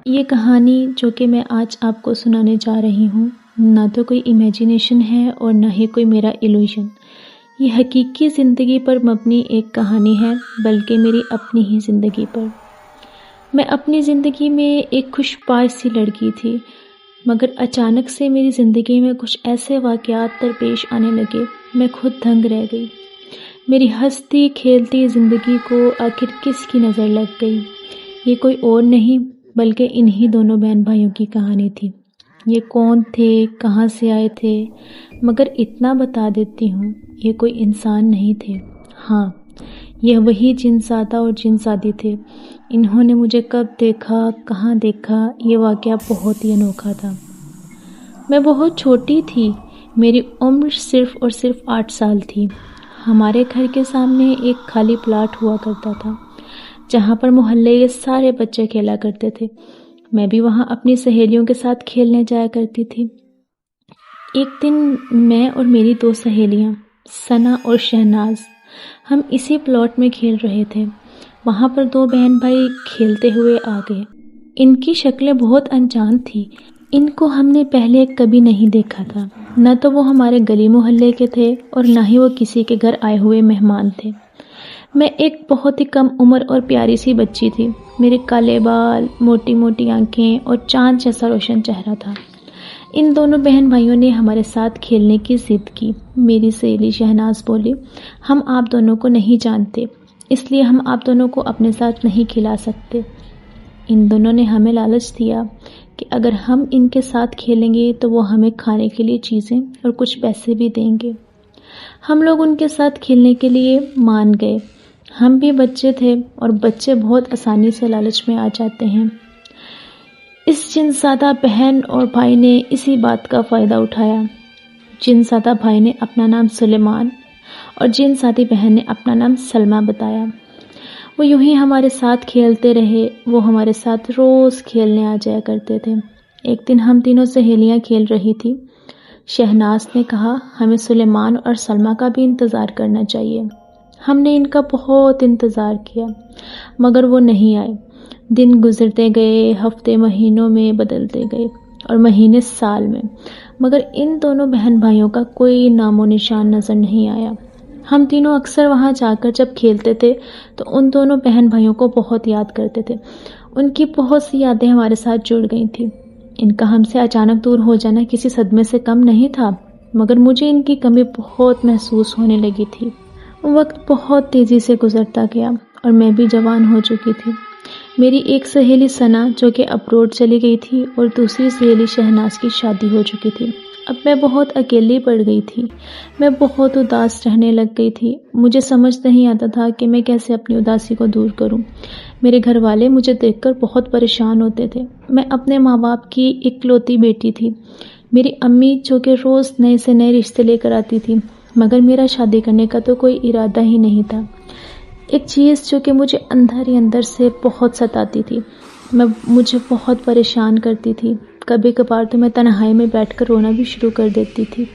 یہ کہانی جو کہ میں آج آپ کو سنانے جا رہی ہوں، نہ تو کوئی امیجینیشن ہے اور نہ ہی کوئی میرا ایلوژن۔ یہ حقیقی زندگی پر مبنی ایک کہانی ہے، بلکہ میری اپنی ہی زندگی پر۔ میں اپنی زندگی میں ایک خوش پاش سی لڑکی تھی، مگر اچانک سے میری زندگی میں کچھ ایسے واقعات درپیش آنے لگے، میں خود دنگ رہ گئی۔ میری ہنستی کھیلتی زندگی کو آخر کس کی نظر لگ گئی؟ یہ کوئی اور نہیں بلکہ انہی دونوں بہن بھائیوں کی کہانی تھی۔ یہ کون تھے، کہاں سے آئے تھے؟ مگر اتنا بتا دیتی ہوں، یہ کوئی انسان نہیں تھے۔ ہاں، یہ وہی جن زادہ اور جن زادی تھے۔ انہوں نے مجھے کب دیکھا، کہاں دیکھا، یہ واقعہ بہت ہی انوکھا تھا۔ میں بہت چھوٹی تھی، میری عمر صرف اور صرف 8 سال تھی۔ ہمارے گھر کے سامنے ایک خالی پلاٹ ہوا کرتا تھا، جہاں پر محلے کے سارے بچے کھیلا کرتے تھے۔ میں بھی وہاں اپنی سہیلیوں کے ساتھ کھیلنے جایا کرتی تھی۔ ایک دن میں اور میری 2 سہیلیاں ثنا اور شہناز، ہم اسی پلاٹ میں کھیل رہے تھے۔ وہاں پر 2 بہن بھائی کھیلتے ہوئے آ گئے۔ ان کی شکلیں بہت انجان تھیں، ان کو ہم نے پہلے کبھی نہیں دیکھا تھا۔ نہ تو وہ ہمارے گلی محلے کے تھے اور نہ ہی وہ کسی کے گھر آئے ہوئے مہمان تھے۔ میں ایک بہت ہی کم عمر اور پیاری سی بچی تھی۔ میرے کالے بال، موٹی موٹی آنکھیں اور چاند جیسا روشن چہرہ تھا۔ ان دونوں بہن بھائیوں نے ہمارے ساتھ کھیلنے کی ضد کی۔ میری سہیلی شہناز بولی، ہم آپ دونوں کو نہیں جانتے، اس لیے ہم آپ دونوں کو اپنے ساتھ نہیں کھلا سکتے۔ ان دونوں نے ہمیں لالچ دیا کہ اگر ہم ان کے ساتھ کھیلیں گے تو وہ ہمیں کھانے کے لیے چیزیں اور کچھ پیسے بھی دیں گے۔ ہم لوگ ان کے ساتھ کھیلنے کے لیے مان گئے۔ ہم بھی بچے تھے اور بچے بہت آسانی سے لالچ میں آ جاتے ہیں۔ اس جن زادہ بہن اور بھائی نے اسی بات کا فائدہ اٹھایا۔ جن زادہ بھائی نے اپنا نام سلیمان اور جن زادی بہن نے اپنا نام سلمیٰ بتایا۔ وہ یوں ہی ہمارے ساتھ کھیلتے رہے، وہ ہمارے ساتھ روز کھیلنے آ جایا کرتے تھے۔ ایک دن ہم تینوں سہیلیاں کھیل رہی تھی۔ شہناز نے کہا، ہمیں سلیمان اور سلمیٰ کا بھی انتظار کرنا چاہیے۔ ہم نے ان کا بہت انتظار کیا، مگر وہ نہیں آئے۔ دن گزرتے گئے، ہفتے مہینوں میں بدلتے گئے اور مہینے سال میں، مگر ان دونوں بہن بھائیوں کا کوئی نام و نشان نظر نہیں آیا۔ ہم تینوں اکثر وہاں جا کر جب کھیلتے تھے تو ان دونوں بہن بھائیوں کو بہت یاد کرتے تھے۔ ان کی بہت سی یادیں ہمارے ساتھ جڑ گئی تھیں۔ ان کا ہم سے اچانک دور ہو جانا کسی صدمے سے کم نہیں تھا، مگر مجھے ان کی کمی بہت محسوس ہونے لگی تھی۔ وقت بہت تیزی سے گزرتا گیا اور میں بھی جوان ہو چکی تھی۔ میری ایک سہیلی ثنا جو کہ ابروڈ چلی گئی تھی اور دوسری سہیلی شہناز کی شادی ہو چکی تھی۔ اب میں بہت اکیلی پڑ گئی تھی، میں بہت اداس رہنے لگ گئی تھی۔ مجھے سمجھ نہیں آتا تھا کہ میں کیسے اپنی اداسی کو دور کروں۔ میرے گھر والے مجھے دیکھ کر بہت پریشان ہوتے تھے۔ میں اپنے ماں باپ کی اکلوتی بیٹی تھی۔ میری امی جو کہ روز نئے سے نئے رشتے لے کر آتی تھی، مگر میرا شادی کرنے کا تو کوئی ارادہ ہی نہیں تھا۔ ایک چیز جو کہ مجھے اندر ہی اندر سے بہت ستاتی تھی، مجھے بہت پریشان کرتی تھی۔ کبھی کبھار تو میں تنہائی میں بیٹھ کر رونا بھی شروع کر دیتی تھی۔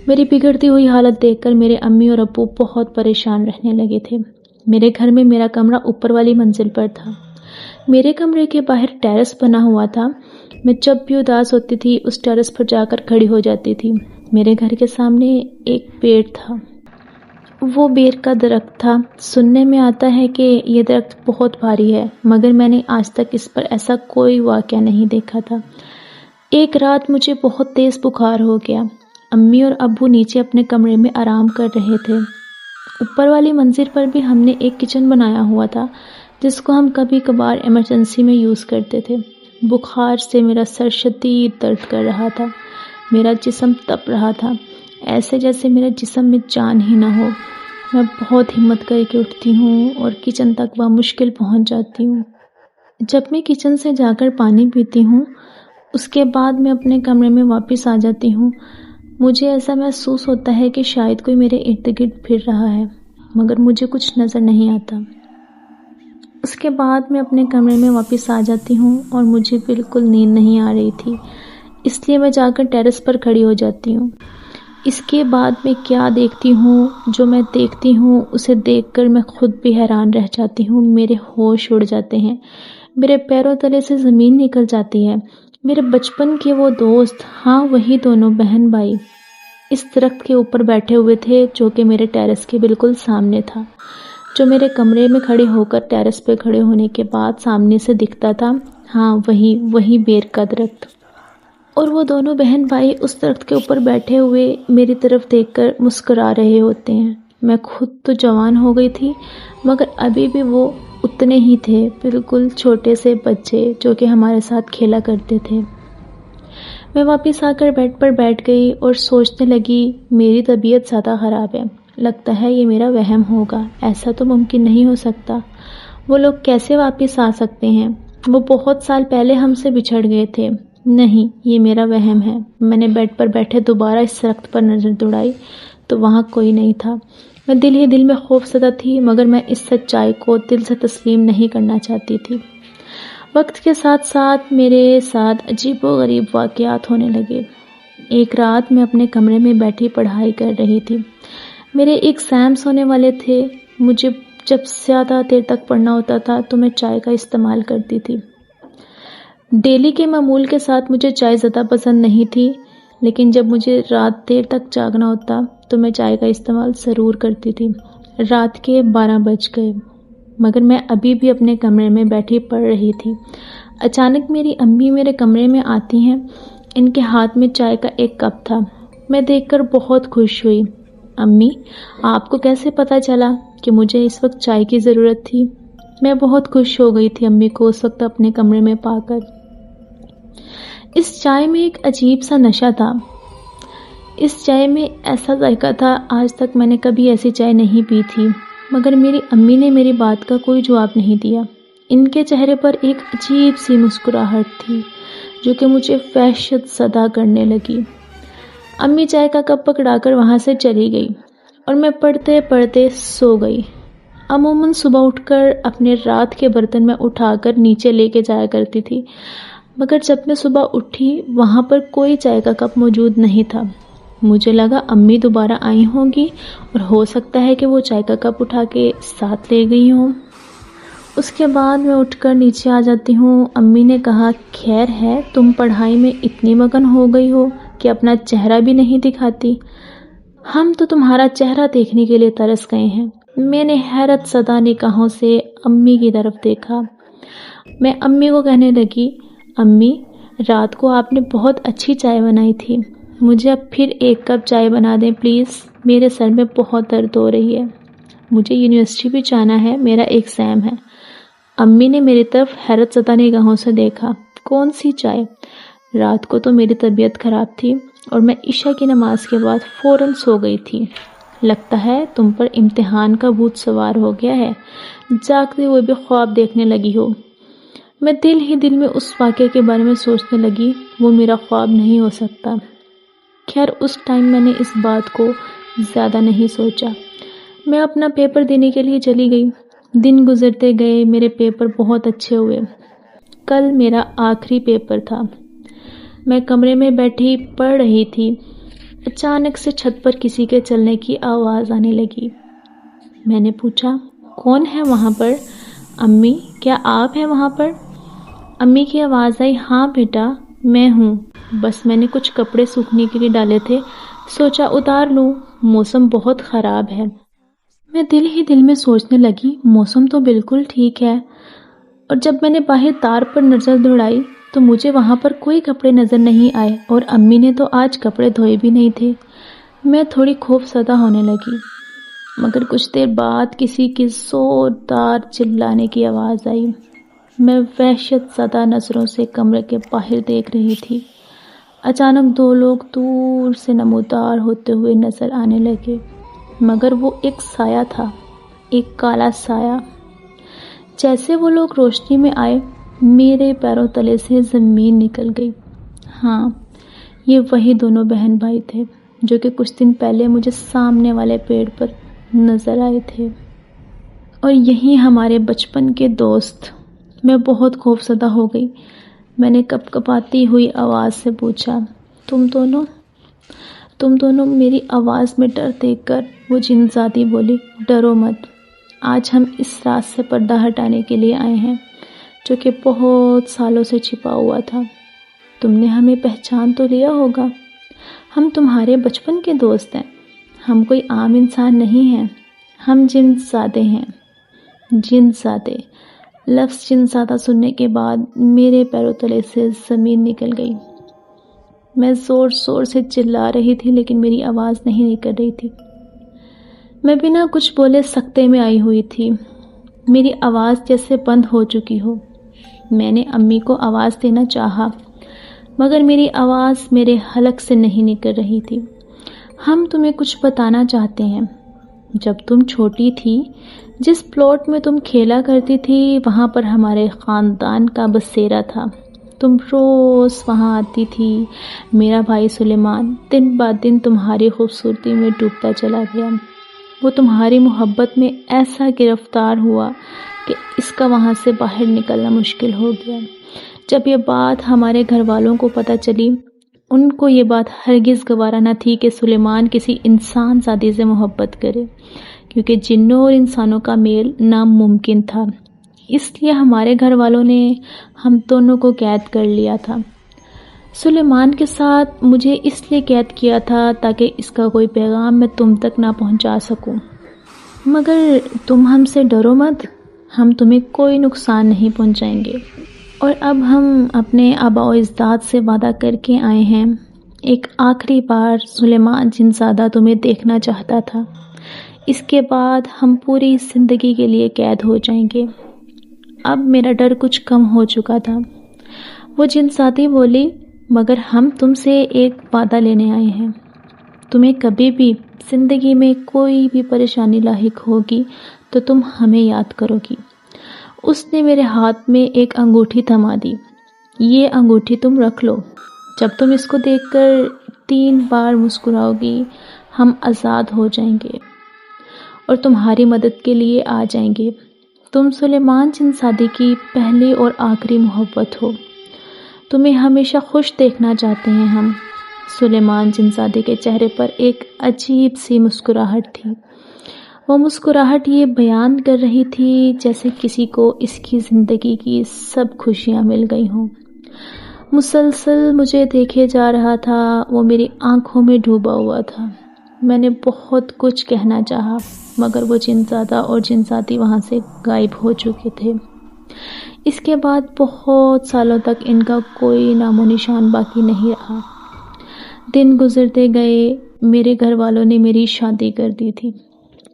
میری بگڑتی ہوئی حالت دیکھ کر میرے امی اور ابو بہت پریشان رہنے لگے تھے۔ میرے گھر میں میرا کمرہ اوپر والی منزل پر تھا۔ میرے کمرے کے باہر ٹیرس بنا ہوا تھا۔ میں جب بھی اداس ہوتی تھی اس ٹیرس پر جا کر کھڑی ہو جاتی تھی۔ میرے گھر کے سامنے ایک پیڑ تھا، وہ بیر کا درخت تھا۔ سننے میں آتا ہے کہ یہ درخت بہت بھاری ہے، مگر میں نے آج تک اس پر ایسا کوئی واقعہ نہیں دیکھا تھا۔ ایک رات مجھے بہت تیز بخار ہو گیا۔ امی اور ابو نیچے اپنے کمرے میں آرام کر رہے تھے۔ اوپر والی منزل پر بھی ہم نے ایک کچن بنایا ہوا تھا، جس کو ہم کبھی کبھار ایمرجنسی میں یوز کرتے تھے۔ بخار سے میرا سر شدید درد کر رہا تھا، میرا جسم تپ رہا تھا، ایسے جیسے میرے جسم میں جان ہی نہ ہو۔ میں بہت ہمت کر کے اٹھتی ہوں اور کچن تک بمشکل پہنچ جاتی ہوں۔ جب میں کچن سے جا کر پانی پیتی ہوں، اس کے بعد میں اپنے کمرے میں واپس آ جاتی ہوں۔ مجھے ایسا محسوس ہوتا ہے کہ شاید کوئی میرے ارد گرد پھر رہا ہے، مگر مجھے کچھ نظر نہیں آتا۔ اس کے بعد میں اپنے کمرے میں واپس آ جاتی ہوں اور مجھے بالکل نیند نہیں آ رہی تھی، اس لیے میں جا کر ٹیرس پر کھڑی ہو جاتی ہوں۔ اس کے بعد میں کیا دیکھتی ہوں، جو میں دیکھتی ہوں اسے دیکھ کر میں خود بھی حیران رہ جاتی ہوں۔ میرے ہوش اڑ جاتے ہیں، میرے پیروں تلے سے زمین نکل جاتی ہے۔ میرے بچپن کے وہ دوست، ہاں وہی دونوں بہن بھائی اس درخت کے اوپر بیٹھے ہوئے تھے جو کہ میرے ٹیرس کے بالکل سامنے تھا، جو میرے کمرے میں کھڑے ہو کر ٹیرس پہ کھڑے ہونے کے بعد سامنے سے دکھتا تھا۔ ہاں وہی بیر کا درخت۔ اور وہ دونوں بہن بھائی اس درخت کے اوپر بیٹھے ہوئے میری طرف دیکھ کر مسکرا رہے ہوتے ہیں۔ میں خود تو جوان ہو گئی تھی مگر ابھی بھی وہ اتنے ہی تھے، بالکل چھوٹے سے بچے جو کہ ہمارے ساتھ کھیلا کرتے تھے۔ میں واپس آ کر بیڈ پر بیٹھ گئی اور سوچنے لگی میری طبیعت زیادہ خراب ہے، لگتا ہے یہ میرا وہم ہوگا، ایسا تو ممکن نہیں ہو سکتا۔ وہ لوگ کیسے واپس آ سکتے ہیں؟ وہ بہت سال پہلے ہم سے بچھڑ گئے تھے۔ نہیں، یہ میرا وہم ہے۔ میں نے بیڈ پر بیٹھے دوبارہ اس درخت پر نظر دوڑائی تو وہاں کوئی نہیں تھا۔ میں دل ہی دل میں خوف زدہ تھی مگر میں اس سچائی کو دل سے تسلیم نہیں کرنا چاہتی تھی۔ وقت کے ساتھ ساتھ میرے ساتھ عجیب و غریب واقعات ہونے لگے۔ ایک رات میں اپنے کمرے میں بیٹھی پڑھائی کر رہی تھی۔ میرے ایگزامز ہونے والے تھے۔ مجھے جب زیادہ دیر تک پڑھنا ہوتا تھا تو میں چائے کا استعمال کرتی تھی۔ ڈیلی کے معمول کے ساتھ مجھے چائے زیادہ پسند نہیں تھی، لیکن جب مجھے رات دیر تک جاگنا ہوتا تو میں چائے کا استعمال ضرور کرتی تھی۔ رات کے 12 بج گئے مگر میں ابھی بھی اپنے کمرے میں بیٹھی پڑھ رہی تھی۔ اچانک میری امی میرے کمرے میں آتی ہیں۔ ان کے ہاتھ میں چائے کا ایک کپ تھا۔ میں دیکھ کر بہت خوش ہوئی۔ امی، آپ کو کیسے پتہ چلا کہ مجھے اس وقت چائے کی ضرورت تھی؟ میں بہت خوش ہو گئی تھی امی کو اس وقت اپنے کمرے میں پا کر۔ اس چائے میں ایک عجیب سا نشہ تھا۔ اس چائے میں ایسا ذائقہ تھا، آج تک میں نے کبھی ایسی چائے نہیں پی تھی، مگر میری امی نے میری بات کا کوئی جواب نہیں دیا۔ ان کے چہرے پر ایک عجیب سی مسکراہٹ تھی جو کہ مجھے وحشت زدہ کرنے لگی۔ امی چائے کا کپ پکڑا کر وہاں سے چلی گئی اور میں پڑھتے پڑھتے سو گئی۔ عموماً صبح اٹھ کر اپنے رات کے برتن میں اٹھا کر نیچے لے کے جایا کرتی تھی، مگر جب میں صبح اٹھی وہاں پر کوئی چائے کا کپ موجود نہیں تھا۔ مجھے لگا امی دوبارہ آئی ہوں گی اور ہو سکتا ہے کہ وہ چائے کا کپ اٹھا کے ساتھ لے گئی ہوں۔ اس کے بعد میں اٹھ کر نیچے آ جاتی ہوں۔ امی نے کہا، خیر ہے، تم پڑھائی میں اتنی مگن ہو گئی ہو کہ اپنا چہرہ بھی نہیں دکھاتی۔ ہم تو تمہارا چہرہ دیکھنے کے لیے ترس گئے ہیں۔ میں نے حیرت زدہ نگاہوں سے امی کی طرف دیکھا۔ میں امی کو کہنے لگی، امی، رات کو آپ نے بہت اچھی چائے بنائی تھی، مجھے اب پھر ایک کپ چائے بنا دیں پلیز، میرے سر میں بہت درد ہو رہی ہے، مجھے یونیورسٹی بھی جانا ہے، میرا ایگزام ہے۔ امی نے میری طرف حیرت زدہ نگاہوں سے دیکھا۔ کون سی چائے؟ رات کو تو میری طبیعت خراب تھی اور میں عشاء کی نماز کے بعد فوراً سو گئی تھی۔ لگتا ہے تم پر امتحان کا بھوت سوار ہو گیا ہے، جاگتے ہوئے بھی خواب دیکھنے لگی ہو۔ میں دل ہی دل میں اس واقعے کے بارے میں سوچنے لگی، وہ میرا خواب نہیں ہو سکتا۔ خیر اس ٹائم میں نے اس بات کو زیادہ نہیں سوچا۔ میں اپنا پیپر دینے کے لیے چلی گئی۔ دن گزرتے گئے، میرے پیپر بہت اچھے ہوئے۔ کل میرا آخری پیپر تھا۔ میں کمرے میں بیٹھی پڑھ رہی تھی، اچانک سے چھت پر کسی کے چلنے کی آواز آنے لگی۔ میں نے پوچھا، کون ہے وہاں پر؟ امی، کیا آپ ہیں وہاں پر؟ امی کی آواز آئی، ہاں بیٹا میں ہوں، بس میں نے کچھ کپڑے سوکھنے کے لیے ڈالے تھے، سوچا اتار لوں، موسم بہت خراب ہے۔ میں دل ہی دل میں سوچنے لگی، موسم تو بالکل ٹھیک ہے، اور جب میں نے باہر تار پر نظر دوڑائی تو مجھے وہاں پر کوئی کپڑے نظر نہیں آئے اور امی نے تو آج کپڑے دھوئے بھی نہیں تھے۔ میں تھوڑی خوف زدہ ہونے لگی، مگر کچھ دیر بعد کسی کی زوردار چلانے کی آواز آئی۔ میں وحشت زدہ نظروں سے کمرے کے باہر دیکھ رہی تھی۔ اچانک 2 لوگ دور سے نمودار ہوتے ہوئے نظر آنے لگے، مگر وہ ایک سایہ تھا، ایک کالا سایہ۔ جیسے وہ لوگ روشنی میں آئے، میرے پیروں تلے سے زمین نکل گئی۔ ہاں، یہ وہی دونوں بہن بھائی تھے جو کہ کچھ دن پہلے مجھے سامنے والے پیڑ پر نظر آئے تھے، اور یہی ہمارے بچپن کے دوست۔ میں بہت خوفزدہ ہو گئی۔ میں نے کپ کپاتی ہوئی آواز سے پوچھا، تم دونوں؟ میری آواز میں ڈر دیکھ کر وہ جنزادی بولی، ڈرو مت، آج ہم اس رات سے پردہ ہٹانے کے لیے آئے ہیں، جو کہ بہت سالوں سے چھپا ہوا تھا۔ تم نے ہمیں پہچان تو لیا ہوگا، ہم تمہارے بچپن کے دوست ہیں۔ ہم کوئی عام انسان نہیں ہیں، ہم جن زادے ہیں۔ جن زادے، لفظ جن زادہ سننے کے بعد میرے پیروں تلے سے زمین نکل گئی۔ میں زور زور سے چلا رہی تھی لیکن میری آواز نہیں نکل رہی تھی۔ میں بنا کچھ بولے سکتے میں آئی ہوئی تھی، میری آواز جیسے بند ہو چکی ہو۔ میں نے امی کو آواز دینا چاہا مگر میری آواز میرے حلق سے نہیں نکل رہی تھی۔ ہم تمہیں کچھ بتانا چاہتے ہیں۔ جب تم چھوٹی تھی، جس پلاٹ میں تم کھیلا کرتی تھی وہاں پر ہمارے خاندان کا بسیرا تھا۔ تم روز وہاں آتی تھی۔ میرا بھائی سلیمان دن بعد دن تمہاری خوبصورتی میں ڈوبتا چلا گیا۔ وہ تمہاری محبت میں ایسا گرفتار ہوا کہ اس کا وہاں سے باہر نکلنا مشکل ہو گیا۔ جب یہ بات ہمارے گھر والوں کو پتہ چلی، ان کو یہ بات ہرگز گوارا نہ تھی کہ سلیمان کسی انسان زادی سے محبت کرے، کیونکہ جنوں اور انسانوں کا میل ناممکن تھا۔ اس لیے ہمارے گھر والوں نے ہم دونوں کو قید کر لیا تھا۔ سلیمان کے ساتھ مجھے اس لیے قید کیا تھا تاکہ اس کا کوئی پیغام میں تم تک نہ پہنچا سکوں۔ مگر تم ہم سے ڈرو مت، ہم تمہیں کوئی نقصان نہیں پہنچائیں گے۔ اور اب ہم اپنے آباء و اجداد سے وعدہ کر کے آئے ہیں، ایک آخری بار سلیمان جن زادہ تمہیں دیکھنا چاہتا تھا۔ اس کے بعد ہم پوری زندگی کے لیے قید ہو جائیں گے۔ اب میرا ڈر کچھ کم ہو چکا تھا۔ وہ جن زادی بولی، مگر ہم تم سے ایک وعدہ لینے آئے ہیں۔ تمہیں کبھی بھی زندگی میں کوئی بھی پریشانی لاحق ہوگی تو تم ہمیں یاد کرو گی۔ اس نے میرے ہاتھ میں ایک انگوٹھی تھما دی۔ یہ انگوٹھی تم رکھ لو۔ جب تم اس کو دیکھ کر 3 بار مسکراؤ گی، ہم آزاد ہو جائیں گے اور تمہاری مدد کے لیے آ جائیں گے۔ تم سلیمان جن زادی کی پہلی اور آخری محبت ہو۔ تمہیں ہمیشہ خوش دیکھنا چاہتے ہیں ہم۔ سلیمان جن زادی کے چہرے پر ایک عجیب سی مسکراہٹ تھی۔ وہ مسکراہٹ یہ بیان کر رہی تھی جیسے کسی کو اس کی زندگی کی سب خوشیاں مل گئی ہوں۔ مسلسل مجھے دیکھے جا رہا تھا، وہ میری آنکھوں میں ڈوبا ہوا تھا۔ میں نے بہت کچھ کہنا چاہا مگر وہ جن زادہ اور جن زادی وہاں سے غائب ہو چکے تھے۔ اس کے بعد بہت سالوں تک ان کا کوئی نام و نشان باقی نہیں رہا۔ دن گزرتے گئے، میرے گھر والوں نے میری شادی کر دی تھی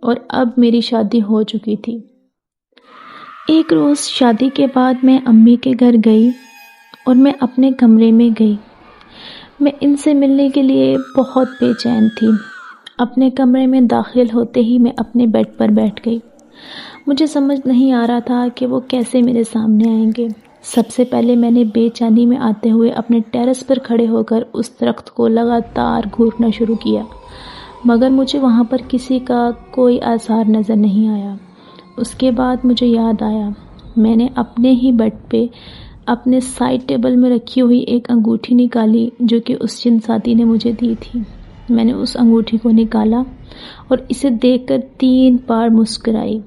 اور اب میری شادی ہو چکی تھی۔ ایک روز شادی کے بعد میں امی کے گھر گئی اور میں اپنے کمرے میں گئی۔ میں ان سے ملنے کے لیے بہت بے چین تھی۔ اپنے کمرے میں داخل ہوتے ہی میں اپنے بیڈ پر بیٹھ گئی۔ مجھے سمجھ نہیں آ رہا تھا کہ وہ کیسے میرے سامنے آئیں گے۔ سب سے پہلے میں نے بے چینی میں آتے ہوئے اپنے ٹیرس پر کھڑے ہو کر اس درخت کو لگاتار گھورنا شروع کیا، مگر مجھے وہاں پر کسی کا کوئی آثار نظر نہیں آیا۔ اس کے بعد مجھے یاد آیا، میں نے اپنے ہی بیڈ پہ اپنے سائڈ ٹیبل میں رکھی ہوئی ایک انگوٹھی نکالی جو کہ اس جن زادی نے مجھے دی تھی۔ میں نے اس انگوٹھی کو نکالا اور اسے دیکھ کر 3 بار مسکرائی۔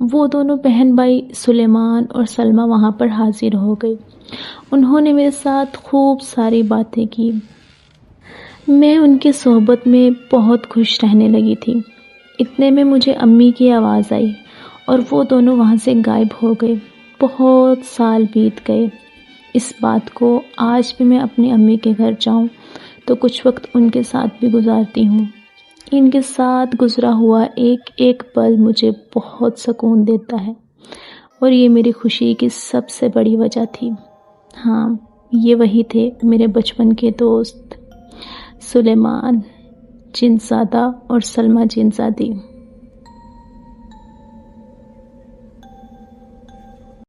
وہ دونوں بہن بھائی سلیمان اور سلمیٰ وہاں پر حاضر ہو گئے۔ انہوں نے میرے ساتھ خوب ساری باتیں کی۔ میں ان کی صحبت میں بہت خوش رہنے لگی تھی۔ اتنے میں مجھے امی کی آواز آئی اور وہ دونوں وہاں سے غائب ہو گئے۔ بہت سال بیت گئے۔ اس بات کو آج بھی میں اپنی امی کے گھر جاؤں تو کچھ وقت ان کے ساتھ بھی گزارتی ہوں۔ ان کے ساتھ گزرا ہوا ایک ایک پل مجھے بہت سکون دیتا ہے اور یہ میری خوشی کی سب سے بڑی وجہ تھی۔ ہاں، یہ وہی تھے میرے بچپن کے دوست، سلیمان جن زادہ اور سلمیٰ جن زادی۔